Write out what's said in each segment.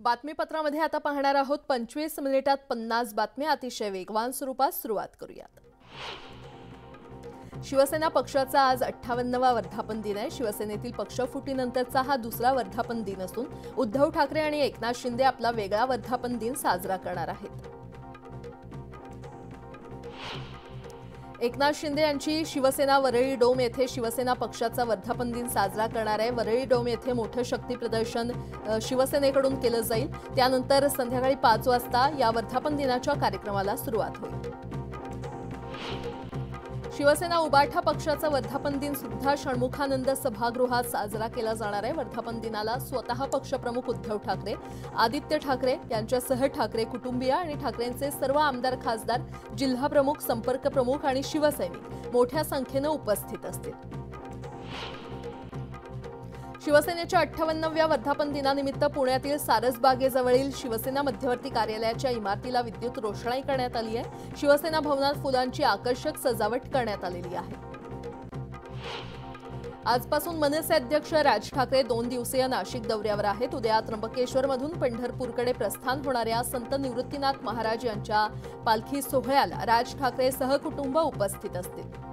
बातमीपत्रामध्ये आता पाहणार आहोत 25 मिनिटात 50 बातम्या अतिशय वेगवान स्वरूपात सुरुवात करूयात। शिवसेना पक्षाचा आज 58वा वर्धापन दिन आहे। शिवसेनेतील पक्षफुटीनंतरचा हा दुसरा वर्धापन दिन असून उद्धव ठाकरे आणि एकनाथ शिंदे आपला वेगळा वर्धापन दिन साजरा करणार आहेत। एकनाथ शिंदे यांची शिवसेना वरळी डोम येथे शिवसेना पक्षाचा वर्धापन दिन साजरा करणार आहे। वरळी डोम येथे मोठे शक्ती प्रदर्शन शिवसेनेकडून केले जाईल। त्यानंतर संध्याकाळी 5 वाजता या वर्धापन दिनाच्या कार्यक्रमाला सुरुवात होईल। शिवसेना उबाठा पक्षाचा वर्धापन दिन सुद्धा षण्मुखानंद सभागृहात साजरा केला जाणार आहे। वर्धापन दिनाला स्वतः पक्षप्रमुख उद्धव ठाकरे, आदित्य ठाकरे यांच्यासह ठाकरे कुटुंबीय आणि ठाकरेंचे सर्व आमदार, खासदार, जिल्हा प्रमुख, संपर्क प्रमुख आणि शिवसैनिक मोठ्या संख्येने उपस्थित असतील। शिवसेनेच्या 58व्या वर्धापन दिनानिमित्त पुण्यातील सारसबागेजवळील शिवसेना मध्यवर्ती कार्यालयाच्या इमारतीला विद्युत रोषणाई करण्यात आली आहे। शिवसेना भवनात फुलांची आकर्षक सजावट करण्यात आलेली आहे। आजपासून मनसे अध्यक्ष राज ठाकरे 2 दिवसीय नाशिक दौऱ्यावर आहेत। उद्या त्र्यंबकेश्वरमधून पंढरपूरकडे प्रस्थान होणाऱ्या संत निवृत्तीनाथ महाराज यांच्या पालखी सोहळ्याला राज ठाकरे सहकुटुंब उपस्थित असतील।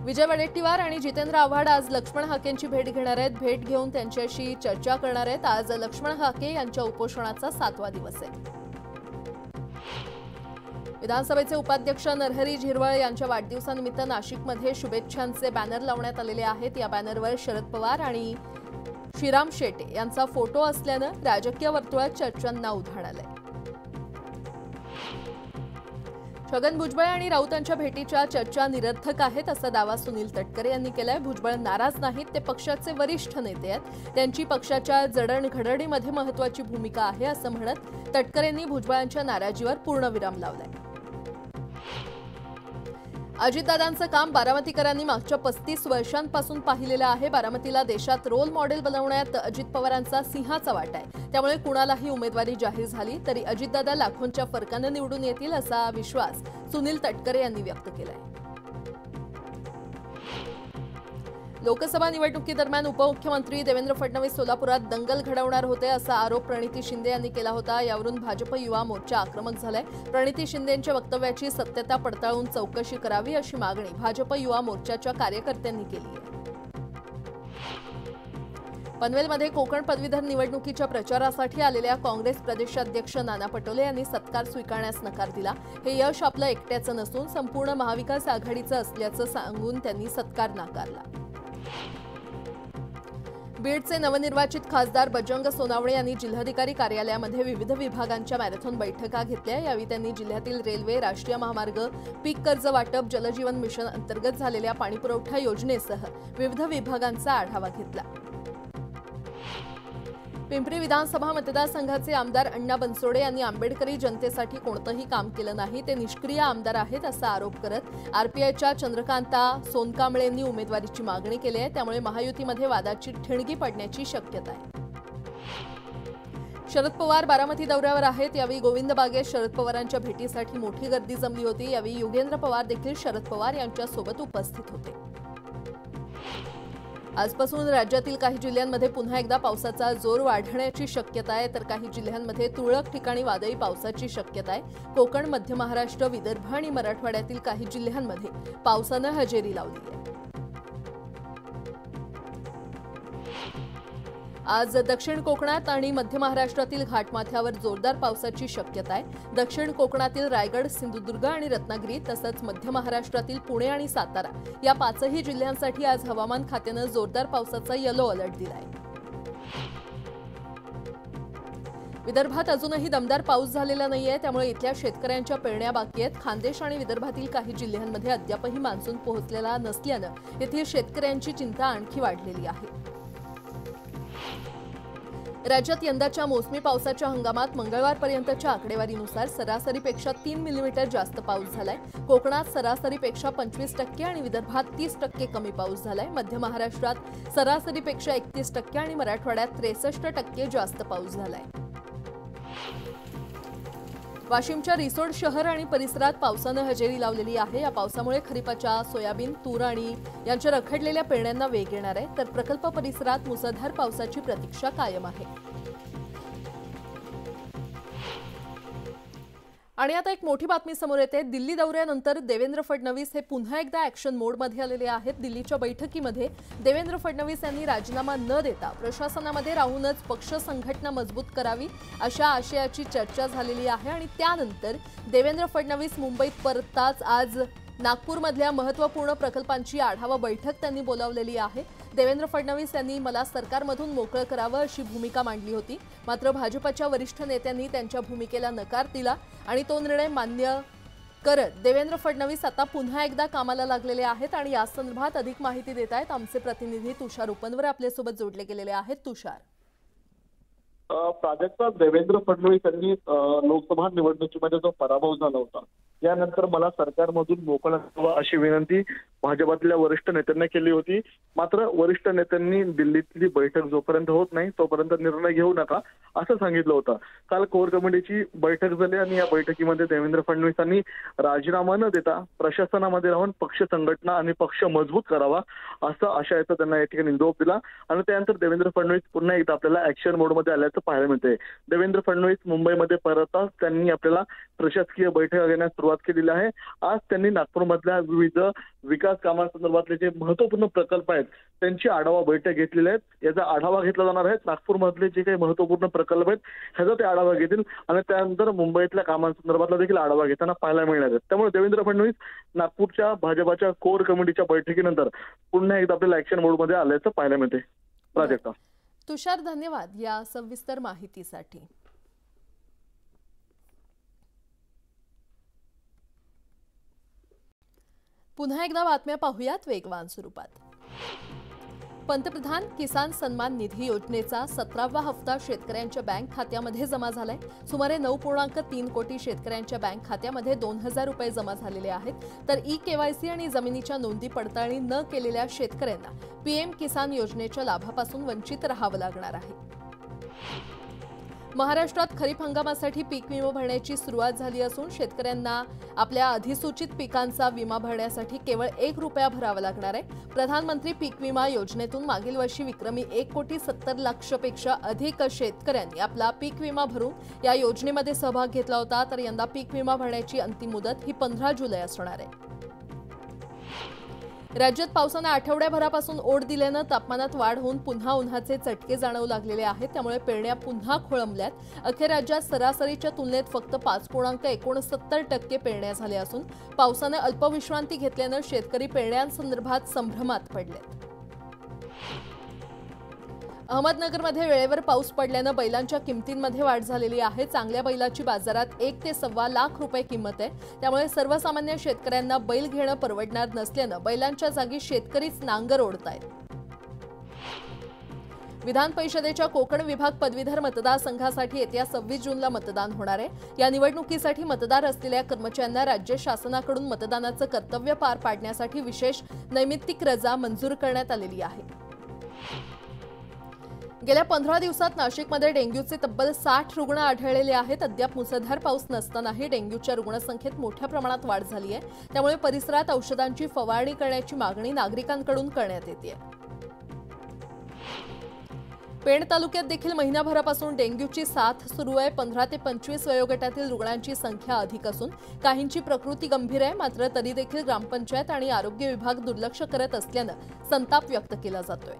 विजय वडेट्टीवार आणि जितेंद्र आव्हाड आज लक्ष्मण हाकेंची भेट घेणार आहेत। भेट घेऊन त्यांच्याशी चर्चा करणार आहेत। आज लक्ष्मण हाके यांच्या उपोषणाचा 7वा दिवस आहे। विधानसभेचे उपाध्यक्ष नरहरी झिरवळ यांच्या वाढदिवसानिमित्त नाशिकमध्ये शुभेच्छांचे बॅनर लावण्यात आलेले आहेत। या बॅनरवर शरद पवार आणि श्रीराम शेटे यांचा फोटो असल्याने राजकीय वर्तुळात चर्चांना उधाण आलंय। छगन भुजबळ आणि राऊतांच्या भेटीच्या चर्चा निरर्थक आहेत असा दावा सुनील तटकरे यांनी केलाय। भुजबळ नाराज नाहीत, ते पक्षाचे वरिष्ठ नेते आहेत, त्यांची पक्षाच्या जडणघडणीमध्ये महत्त्वाची भूमिका आहे असं म्हणत तटकरेंनी भुजबळांच्या नाराजीवर पूर्णविराम लावलाय। अजितदादांचं काम बारामतीकरांनी मागच्या 35 वर्षांपासून पाहिलेलं आहे। बारामतीला देशात रोल मॉडेल बनवण्यात अजित पवारांचा सिंहाचा वाटा आहे। त्यामुळे कुणालाही उमेदवारी जाहीर झाली तरी अजितदादा लाखोंच्या फरकाने निवडून येतील असा विश्वास सुनील तटकरे यांनी व्यक्त केलाय। लोकसभा निवडणुकीदरम्यान उपमुख्यमंत्री देवेंद्र फडणवीस सोलापुरात दंगल घडवणार होते असा आरोप प्रणिती शिंदे यांनी केला होता। यावरून भाजप युवा मोर्चा आक्रमक झालाय। प्रणिती शिंदेंच्या वक्तव्याची सत्यता पडताळून चौकशी करावी अशी मागणी भाजप युवा मोर्चाच्या कार्यकर्त्यांनी केली आहे। पनवेलमध्ये कोकण पदवीधर निवडणुकीच्या प्रचारासाठी आलेल्या काँग्रेस प्रदेशाध्यक्ष नाना पटोले यांनी सत्कार स्वीकारण्यास नकार दिला। हे यश आपलं एकट्याचं नसून संपूर्ण महाविकास आघाडीचं असल्याचं सांगून त्यांनी सत्कार नाकारला। बीडचे नवनिर्वाचित खासदार बजरंग सोनावणे यांनी जिल्हाधिकारी कार्यालयामध्ये विविध विभागांच्या मॅरेथॉन बैठका घेतल्या। यावेळी त्यांनी जिल्ह्यातील रेल्वे, राष्ट्रीय महामार्ग, पीक कर्ज वाटप, जलजीवन मिशन अंतर्गत झालेल्या पाणीपुरवठा योजनेसह विविध विभागांचा आढावा घेतला। पिंपरी विधानसभा मतदारसंघाचे आमदार अण्णा बनसोडे यांनी आंबेडकरी जनतेसाठी कोणतंही काम केलं नाही, ते निष्क्रिय आमदार आहेत असा आरोप करत आरपीआयच्या चंद्रकांता सोनकांबळेंनी उमेदवारीची मागणी केली आहे। त्यामुळे महायुतीमध्ये वादाची ठिणगी पडण्याची शक्यता आहे। शरद पवार बारामती दौऱ्यावर आहेत। यावेळी गोविंद बागेत शरद पवारांच्या भेटीसाठी मोठी गर्दी जमली होती। यावेळी योगेंद्र पवार देखील शरद पवार यांच्यासोबत उपस्थित होते। आजपासून राज्यातील काही जिल्ह्यांमध्ये पुन्हा एकदा पावसाचा जोर वाढण्याची शक्यता आहे, तर काही जिल्ह्यांमध्ये तुरळक ठिकाणी वादळी पावसाची शक्यता आहे। कोकण, मध्य महाराष्ट्र, विदर्भ आणि मराठवाड्यातील काही जिल्ह्यांमध्ये पावसानं हजेरी लावली आहे। आज दक्षिण कोकणात आणि मध्य महाराष्ट्रातील घाटमाथ्यावर जोरदार पावसाची शक्यता आहे। दक्षिण कोकणातील रायगड, सिंधुदुर्ग आणि रत्नागिरी तसंच मध्य महाराष्ट्रातील पुणे आणि सातारा या 5ही जिल्ह्यांसाठी आज हवामान खात्यानं जोरदार पावसाचा येलो अलर्ट दिलाय। विदर्भात अजूनही दमदार पाऊस झालेला नाहीये, त्यामुळे इथल्या शेतकऱ्यांच्या पेरण्या बाकी आहेत। खानदेश आणि विदर्भातील काही जिल्ह्यांमध्ये अद्यापही मान्सून पोहोचलेला नसल्यानं येथील शेतकऱ्यांची चिंता आणखी वाढलेली आहे। राज्यात यंदाच्या मोसमी पावसाच्या हंगामात मंगळवारपर्यंतच्या आकडेवारीनुसार सरासरीपेक्षा 3 मिलीमीटर जास्त पाऊस झालाय। कोकणात सरासरीपेक्षा 25% आणि विदर्भात 30% कमी पाऊस झालाय। मध्य महाराष्ट्रात सरासरीपेक्षा 31% आणि मराठवाड्यात 63% जास्त पाऊस झालाय। वाशिमच्या रिसोड शहर आणि परिसरात पावसानं हजेरी लावलेली आहे। या पावसामुळे खरीपाच्या सोयाबीन, तूर आणि यांच्या रखडलेल्या पेरण्यांना वेग येणार आहे, तर प्रकल्प परिसरात मुसळधार पावसाची प्रतीक्षा कायम आहे। आणि आता एक मोठी बातमी समोर येते। दिल्ली दौऱ्यानंतर देवेंद्र फडणवीस हे पुन्हा एकदा ॲक्शन मोडमध्ये आलेले आहेत। दिल्लीच्या बैठकीमध्ये देवेंद्र फडणवीस यांनी राजीनामा न देता प्रशासनामध्ये राहूनच पक्ष संघटना मजबूत करावी अशा आशयाची चर्चा झालेली आहे। आणि त्यानंतर देवेंद्र फडणवीस मुंबईत परतताच आज नागपूरमधल्या महत्त्वपूर्ण प्रकल्पांची आढावा बैठक त्यांनी बोलावलेली आहे। देवेंद्र फडणवीस यांनी मला सरकारमधून मोकळं करावं अशी भूमिका मांडली होती, मात्र भाजपच्या वरिष्ठ नेत्यांनी त्यांच्या भूमिकेला नकार दिला आणि तो निर्णय मान्य करत देवेंद्र फडणवीस आता पुन्हा एकदा कामाला लागलेले आहेत। आणि या संदर्भात अधिक माहिती देत आहेत आमचे प्रतिनिधी तुषार उपनवर आपल्यासोबत जोडले गेलेले आहेत। तुषार, प्राजक्ता, देवेंद्र फडणवीस यांनी लोकसभा निवडणुकीमध्ये जो पराभव झाला होता यानंतर मला सरकारमधून मोकळं करावं अशी विनंती भाजपातल्या वरिष्ठ नेत्यांना केली होती। मात्र वरिष्ठ नेत्यांनी दिल्लीतली बैठक जोपर्यंत होत नाही तोपर्यंत निर्णय घेऊ नका असं सांगितलं होतं। काल कोर कमिटीची बैठक झाली आणि या बैठकीमध्ये देवेंद्र फडणवीसांनी राजीनामा न देता प्रशासनामध्ये राहून पक्ष संघटना आणि पक्ष मजबूत करावा असं आशयाचा त्यांना या ठिकाणी निरोप दिला। आणि त्यानंतर देवेंद्र फडणवीस पुन्हा एकदा आपल्याला ऍक्शन मोडमध्ये आल्याचं पाहायला मिळते। देवेंद्र फडणवीस मुंबईमध्ये परतताच त्यांनी आपल्याला प्रशासकीय बैठक घेण्यास सुरुवात केलेली आहे। आज त्यांनी नागपूरमधल्या विविध विकास कामांसंदर्भातले जे महत्त्वपूर्ण प्रकल्प आहेत त्यांची आढावा बैठक घेतलेली आहे। याचा आढावा घेतला जाणार आहे। नागपूरमधले जे काही महत्त्वपूर्ण प्रकल्प आहेत ह्याचा ते आढावा घेतील आणि त्यानंतर मुंबईतल्या कामांसंदर्भातला देखील आढावा घेताना पाहायला मिळणार आहे। त्यामुळे देवेंद्र फडणवीस नागपूरच्या भाजपाच्या कोर कमिटीच्या बैठकीनंतर पुन्हा एकदा आपल्याला ऍक्शन मोडमध्ये आल्याचं पाहायला मिळते। प्राजक्ता, तुषार, धन्यवाद या सविस्तर माहितीसाठी। पुन्हा एकदा बातम्या पाहूयात वेगवान स्वरूपात। पंतप्रधान किसान सन्मान निधी योजनेचा 17वा हप्ता शेतकऱ्यांच्या बँक खात्यामध्ये जमा झालाय। सुमारे 9.3 कोटी शेतकऱ्यांच्या बँक खात्यामध्ये 2000 रुपये जमा झालेले आहेत। तर ई-केवायसी आणि जमिनीच्या नोंदी पडताळणी न केलेल्या शेतकऱ्यांना पीएम किसान योजनेच्या लाभापासून वंचित राहावं लागणार आहे। महाराष्ट्रात खरीप हंगामासाठी पीक विमा भरण्याची सुरुवात झाली असून शेतकऱ्यांना आपल्या अधिसूचित पिकांचा विमा भरण्यासाठी केवळ 1 रुपया भरावा लागणार आहे। प्रधानमंत्री पीक विमा योजनेतून मागील वर्षी विक्रमी 1,70,00,000 पेक्षा अधिक शेतकऱ्यांनी आपला पीक विमा भरून या योजनेमध्ये सहभाग घेतला होता। तर यंदा पीक विमा भरण्याची अंतिम मुदत ही 15 जुलै असणार आहे। राज्यात पावसाने आठवड्याभरापासून ओढ दिल्यानं तापमानात वाढ होऊन पुन्हा उन्हाचे चटके जाणवू लागलेले आहेत। त्यामुळे पेरण्या पुन्हा खोळंबल्यात। अखेर राज्यात सरासरीच्या तुलनेत फक्त 5.69% पेरण्या झाल्या असून पावसाने अल्पविश्रांती घेतल्यानं शेतकरी पेरण्यांसंदर्भात संभ्रमात पडले। अहमदनगरमध्ये वेळेवर पाऊस पडल्यानं बैलांच्या किमतींमध्ये वाढ झालेली आहे। चांगल्या बैलाची बाजारात 1 ते सव्वा लाख रुपये किंमत आहे। त्यामुळे सर्वसामान्य शेतकऱ्यांना बैल घेणं परवडणार नसल्यानं बैलांच्या जागी शेतकरीच नांगर ओढतायत। विधान परिषदेच्या कोकण विभाग पदवीधर मतदारसंघासाठी येत्या 26 जूनला मतदान होणार आहे। या निवडणुकीसाठी मतदार असलेल्या कर्मचाऱ्यांना राज्य शासनाकडून मतदानाचं कर्तव्य पार पाडण्यासाठी विशेष नैमित्तिक रजा मंजूर करण्यात आलेली आहे। गेल्या 15 दिवसात नाशिकमध्ये डेंग्यूचे तब्बल 60 रुग्ण आढळलेले आहेत। अद्याप मुसळधार पाऊस नसतानाही डेंग्यूच्या रुग्णसंख्येत मोठ्या प्रमाणात वाढ झाली आहे। त्यामुळे परिसरात औषधांची फवारणी करण्याची मागणी नागरिकांकडून करण्यात येते। पेण तालुक्यात देखील महिनाभरापासून डेंग्यूची साथ सुरू आहे। 15 ते 25 वयोगटातील रुग्णांची संख्या अधिक असून काहींची प्रकृती गंभीर आहे। मात्र तरी देखील ग्रामपंचायत आणि आरोग्य विभाग दुर्लक्ष करत असल्यानं संताप व्यक्त केला जातोय।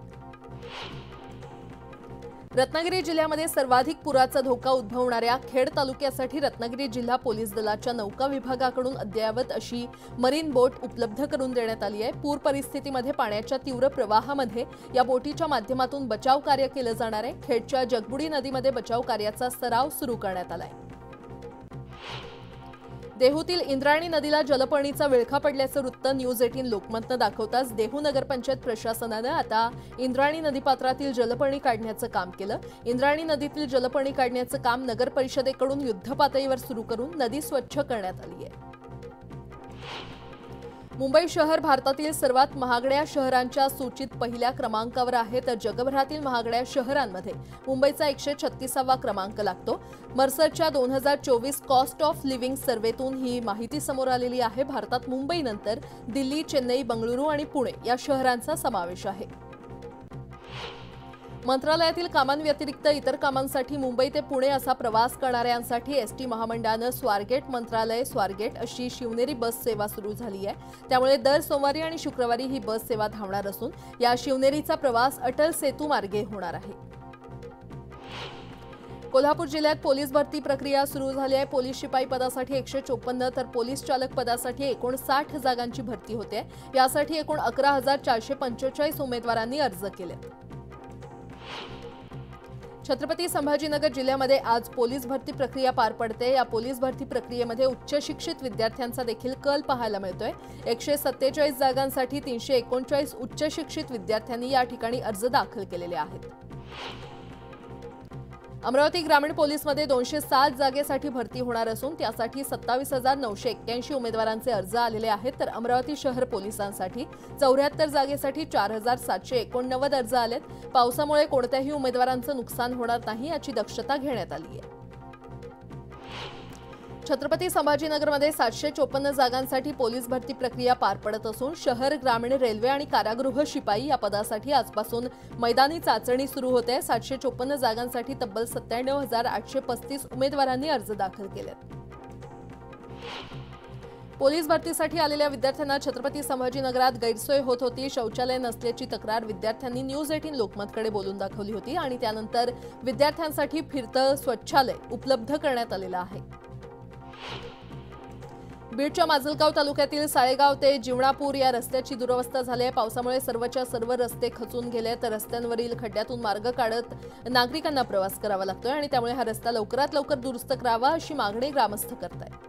रत्नागिरी जिल्ह्यामध्ये सर्वाधिक पुराचा धोका उद्भवणाऱ्या खेड तालुक्यासाठी रत्नागिरी जिल्हा पोलीस दलाच्या नौका विभागाकडून अद्ययावत अशी मरीन बोट उपलब्ध करून देण्यात आली आहे। पूर परिस्थितीमध्ये पाण्याच्या तीव्र प्रवाहामध्ये या बोटीच्या माध्यमातून बचाव कार्य केलं जाणार आहे। खेडच्या जगबुडी नदीमध्ये बचाव कार्याचा सराव सुरू करण्यात आलाय। देहूतील इंद्रायणी नदीला जलपर्णीचा विळखा पडल्याचं वृत्त न्यूज 18 लोकमतनं दाखवताच देहू नगरपंचायत प्रशासनानं आता इंद्रायणी नदीपात्रातील जलपर्णी काढण्याचं काम केलं। इंद्रायणी नदीतील जलपर्णी काढण्याचं काम नगर परिषदेकडून युद्धपातळीवर सुरू करून नदी स्वच्छ करण्यात आली आहे। मुंबई शहर भारतातील सर्वात महागड्या शहरांच्या सूचीत पहिल्या क्रमांकावर आहे। तर जगभरातील महागड्या शहरांमध्ये मुंबईचा 136वा क्रमांक लागतो। मर्सरच्या 2024 कॉस्ट ऑफ लिव्हिंग सर्व्हेतून ही माहिती समोर आलेली आहे। भारतात मुंबईनंतर दिल्ली, चेन्नई, बंगळुरू आणि पुणे या शहरांचा समावेश आहे। मंत्रालयातील कामांव्यतिरिक्त इतर कामांसाठी मुंबई ते पुणे असा प्रवास करणाऱ्यांसाठी एसटी महामंडळानं स्वारगेट मंत्रालय स्वारगेट अशी शिवनेरी बस सेवा सुरू झाली आहे। त्यामुळे दर सोमवारी आणि शुक्रवारी ही बस सेवा धावणार असून या शिवनेरीचा प्रवास अटल सेतू मार्गे होणार आहे। कोल्हापूर जिल्ह्यात पोलीस भरती प्रक्रिया सुरू झाली आहे। पोलीस शिपाई पदासाठी 154 तर पोलीस चालक पदासाठी 59 जागांची भरती होते। यासाठी एकूण 11,445 उमेदवारांनी अर्ज केले। छत्रपती संभाजीनगर जिल्ह्यामध्ये आज पोलीस भरती प्रक्रिया पार पडते। या पोलीस भरती प्रक्रियेमध्ये उच्च शिक्षित विद्यार्थ्यांचा देखील कल पाहायला मिळतोय। 147 जागांसाठी 339 उच्च शिक्षित विद्यार्थ्यांनी या ठिकाणी अर्ज दाखल केलेले आहेत। अमरावती ग्रामीण पोलीसमध्ये 207 जागेसाठी भरती होणार असून त्यासाठी 27,981 उमेदवारांचे अर्ज आलेले आहेत। तर अमरावती शहर पोलिसांसाठी 74 जागेसाठी 4,789 अर्ज आलेत। पावसामुळे कोणत्याही उमेदवारांचं नुकसान होणार नाही याची दक्षता घेण्यात आली आहे। छत्रपती संभाजीनगरमध्ये 754 जागांसाठी पोलीस भरती प्रक्रिया पार पडत असून शहर ग्रामीण रेल्वे आणि कारागृह शिपाई या पदासाठी आजपासून मैदानी चाचणी सुरू होते। 754 जागांसाठी तब्बल 97,835 उमेदवारांनी अर्ज दाखल केलेत। पोलीस भरतीसाठी आलेल्या विद्यार्थ्यांना छत्रपती संभाजीनगरात गैरसोय होत होती। शौचालय नसल्याची तक्रार विद्यार्थ्यांनी न्यूज 18 लोकमतकडे बोलून दाखवली होती आणि त्यानंतर विद्यार्थ्यांसाठी फिरतं स्वच्छालय उपलब्ध करण्यात आलेलं आहे। बीडच्या माजलगाव तालुक्यातील साळेगाव ते जिवणापूर या रस्त्याची दुरवस्था झाली आहे। पावसामुळे सर्वच्या सर्व रस्ते खचून गेले तर रस्त्यांवरील खड्ड्यातून मार्ग काढत नागरिकांना प्रवास करावा लागतोय आणि त्यामुळे हा रस्ता लवकरात लवकर दुरुस्त करावा अशी मागणी ग्रामस्थ करतायत।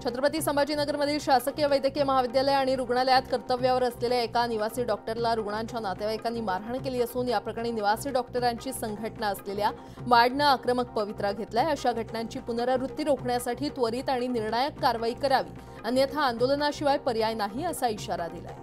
छत्रपती संभाजीनगरमधील शासकीय वैद्यकीय महाविद्यालय आणि रुग्णालयात कर्तव्यावर असलेल्या एका निवासी डॉक्टरला रुग्णांच्या नातेवाईकांनी मारहाण केली असून या प्रकरणी निवासी डॉक्टरांची संघटना असलेल्या माडनं आक्रमक पवित्रा घेतलाय। अशा घटनांची पुनरावृत्ती रोखण्यासाठी त्वरित आणि निर्णायक कारवाई करावी, अन्यथा आंदोलनाशिवाय पर्याय नाही असा इशारा दिलाय।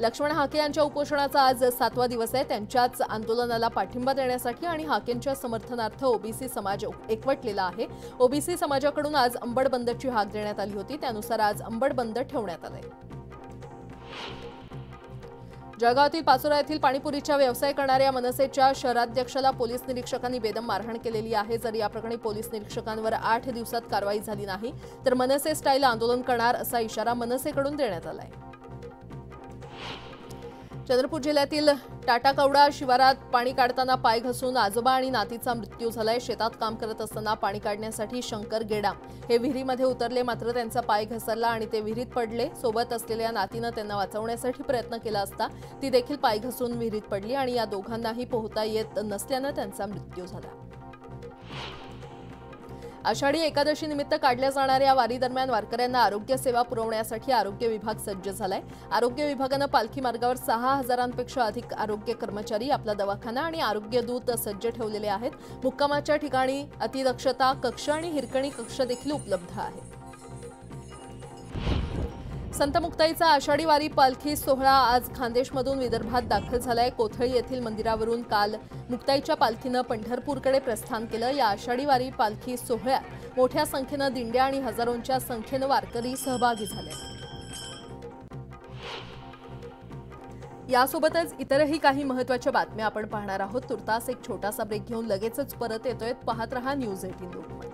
लक्ष्मण हाके यांच्या उपोषणाचा आज 7वा दिवस आहे। त्यांच्याच आंदोलनाला पाठिंबा देण्यासाठी आणि हाकेंच्या समर्थनार्थ ओबीसी समाज एकवटलेला आहे। ओबीसी समाजाकडून आज अंबड बंदची हाक देण्यात आली होती, त्यानुसार आज अंबड बंद ठेवण्यात आलाय। जळगावातील पाचोरा येथील पाणीपुरीचा व्यवसाय करणाऱ्या मनसेच्या शहराध्यक्षाला पोलीस निरीक्षकांनी बेदम मारहाण केलेली आहे। जर या प्रकरणी पोलीस निरीक्षकांवर 8 दिवसात कारवाई झाली नाही तर मनसे स्टाईल आंदोलन करणार असा इशारा मनसेकडून देण्यात आलाय। चंद्रपूर जिल्ह्यातील टाटाकवडा शिवारात पाणी काढताना पाय घसरून आजोबा आणि नातीचा मृत्यू झालाय। शेतात काम करत असताना पाणी काढण्यासाठी शंकर गेडाम हे विहिरीमध्ये उतरले, मात्र त्यांचा पाय घसरला आणि ते विहिरीत पडले। सोबत असलेल्या नातीनं त्यांना वाचवण्यासाठी प्रयत्न केला असता ती देखील पाय घसरून विहिरीत पडली आणि या दोघांनाही पोहता येत नसल्यानं त्यांचा मृत्यू झाला। आषाढी एकादशी निमित्त काढल्या जाणाऱ्या वारी दरम्यान वारकऱ्यांना आरोग्य सेवा पुरवण्यासाठी आरोग्य विभाग सज्ज झालाय। आरोग्य विभागानं पालखी मार्गावर 6,000पेक्षा अधिक आरोग्य कर्मचारी, आपला दवाखाना आणि आरोग्य दूत सज्ज ठेवलेले आहेत। मुक्कामाच्या ठिकाणी अतिदक्षता कक्ष आणि हिरकणी कक्ष देखील उपलब्ध आहेत। संत मुक्ताईचा आषाढी वारी पालखी सोहळा आज खान्देशमधून विदर्भात दाखल झालाय। कोथळी येथील मंदिरावरून काल मुक्ताईच्या पालखीनं पंढरपूरकडे प्रस्थान केलं। या आषाढी वारी पालखी सोहळ्यात मोठ्या संख्येनं दिंड्या आणि हजारोंच्या संख्येनं वारकरी सहभागी झाले। यासोबतच इतरही काही महत्त्वाच्या बातम्या आपण पाहणार आहोत। तुर्तास एक छोटासा ब्रेक घेऊन लगेचच परत येतोय। पाहत रहा न्यूज 18 लोकमत।